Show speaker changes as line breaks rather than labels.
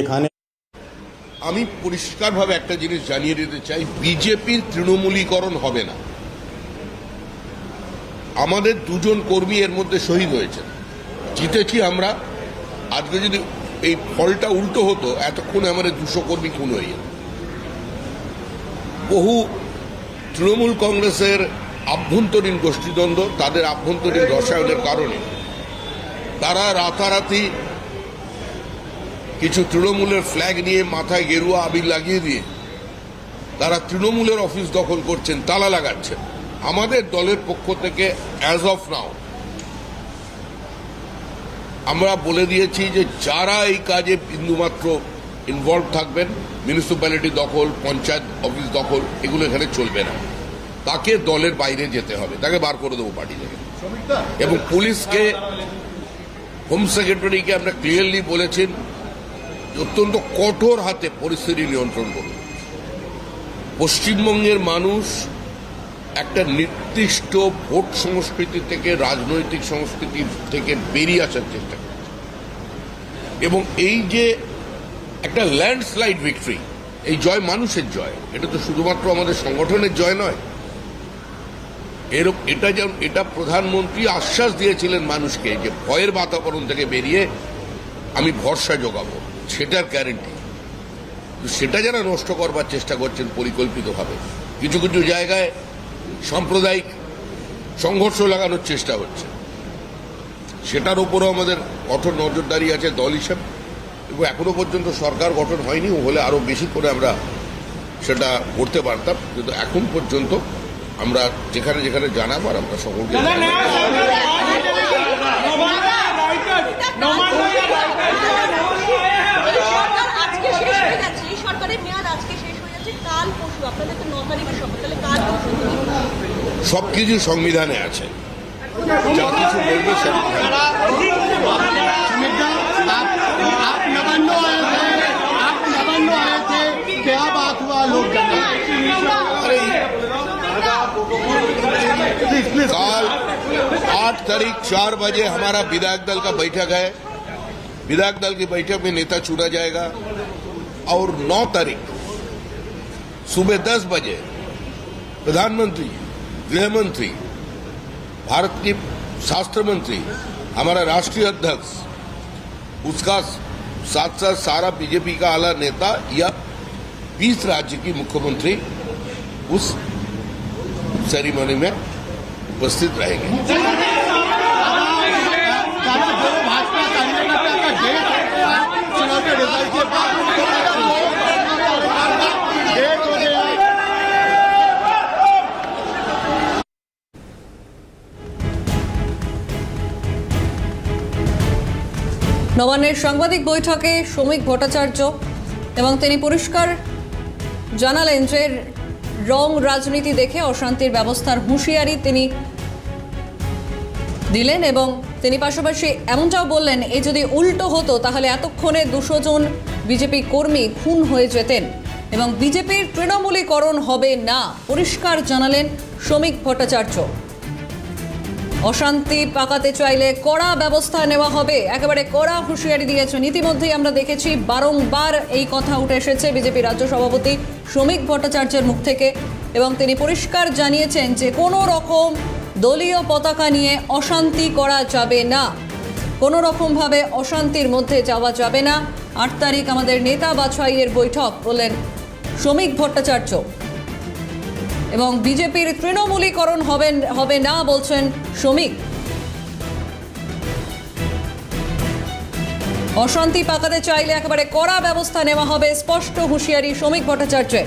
এখানে
আমি পরিষ্কারভাবে একটা জিনিস জানিয়ে দিতে চাই, বিজেপির তৃণমূলীকরণ হবে না। আমাদের দুজন কর্মী এর মধ্যে শহীদ হয়েছে, জিতেছি আমরা। আজকে যদি এই ফলটা উল্টো হতো, এতক্ষণে আমাদের 200 কর্মী খুন হয়ে যেত। বহু তৃণমূল কংগ্রেসের আভ্যন্তরীণ গোষ্ঠীদ্বন্দ্ব, তাদের আভ্যন্তরীণ রসায়নের কারণে তারা রাতারাতি কিছু তৃণমূলের ফ্ল্যাগ নিয়ে মাথায় গেরুয়া আবির লাগিয়ে দিয়ে তারা তৃণমূলের অফিস দখল করছেন, তালা লাগাচ্ছেন। আমাদের দলের পক্ষ থেকে অ্যাজ অফ নাও আমরা বলে দিয়েছি যে যারা এই কাজে বিন্দুমাত্র ইনভলভ থাকবেন, মিউনিসিপ্যালিটি দখল, পঞ্চায়েত অফিস দখল, এগুলো এখানে চলবে না। তাকে দলের বাইরে যেতে হবে, তাকে বার করে দেবো পার্টি থেকে। এবং পুলিশকে, হোম সেক্রেটারিকে আমরা ক্লিয়ারলি বলেছেন অত্যন্ত কঠোর হাতে পরিস্থিতি নিয়ন্ত্রণ করুন। পশ্চিমবঙ্গের মানুষ একটা নির্দিষ্ট ভোট সংস্কৃতি থেকে, রাজনৈতিক সংস্কৃতি থেকে বেরিয়ে আসার চেষ্টা করছে। এবং এই যে একটা ল্যান্ডস্লাইড ভিক্টরি, এই জয় মানুষের জয়, এটা তো শুধুমাত্র আমাদের সংগঠনের জয় নয়। এটা প্রধানমন্ত্রী আশ্বাস দিয়েছিলেন মানুষকে যে ভয়ের বাতাবরণ থেকে বেরিয়ে আমি ভরসা যোগাবো, সেটার গ্যারেন্টি। সেটা যারা নষ্ট করবার চেষ্টা করছেন পরিকল্পিতভাবে, কিছু কিছু জায়গায় সাম্প্রদায়িক সংঘর্ষ লাগানোর চেষ্টা হচ্ছে, সেটার উপরও আমাদের কঠোর নজরদারি আছে দল হিসেবে। এবং এখনো পর্যন্ত সরকার গঠন হয়নি, হলে আরো বেশি করে আমরা সেটা করতে পারতাম, কিন্তু এখন পর্যন্ত আমরা যেখানে যেখানে জানাবার আমরা সকলকে সবকিছু সংবিধানে আছে, যা কিছু বলবে कल 8 तारीख 4 बजे हमारा विधायक दल का बैठक है। विधायक दल की बैठक में नेता चुना जाएगा और 9 तारीख सुबह 10 बजे प्रधानमंत्री, गृह मंत्री, भारत की शास्त्र मंत्री, हमारा राष्ट्रीय अध्यक्ष, उसका साथ साथ सारा बीजेपी का आला नेता या 20 राज्य की मुख्यमंत्री उस सेरेमनी में उपस्थित रहेंगे।
নবান্নের সাংবাদিক বৈঠকে শ্রমিক ভট্টাচার্য এবং তিনি পরিষ্কার জানালেন যে রং রাজনীতি দেখে অশান্তির ব্যবস্থার হুঁশিয়ারি তিনি দিলেন। এবং তিনি পাশাপাশি এমনটাও বললেন, এই যদি উল্টো হতো তাহলে এতক্ষণে 200 জন বিজেপি কর্মী খুন হয়ে যেতেন এবং বিজেপির তৃণমূলীকরণ হবে না, পরিষ্কার জানালেন শ্রমিক ভট্টাচার্য। অশান্তি পাকাতে চাইলে কড়া ব্যবস্থা নেওয়া হবে, একেবারে কড়া হুঁশিয়ারি দিয়েছেন। ইতিমধ্যেই আমরা দেখেছি বারংবার এই কথা উঠে এসেছে বিজেপি রাজ্য সভাপতি শ্রমিক ভট্টাচার্যের মুখ থেকে, এবং তিনি পরিষ্কার জানিয়েছেন যে কোনো রকম দলীয় পতাকা নিয়ে অশান্তি করা যাবে না, কোনো রকমভাবে অশান্তির মধ্যে যাওয়া যাবে না। 8 তারিখ আমাদের নেতা বাছাইয়ের বৈঠক বললেন শ্রমিক ভট্টাচার্য, এবং বিজেপির তৃণমূলীকরণ হবে না বলছেন শ্রমিক। অশান্তি পাকাতে চাইলে একেবারে কড়া ব্যবস্থা নেওয়া হবে, স্পষ্ট হুঁশিয়ারি শ্রমিক ভট্টাচার্যের।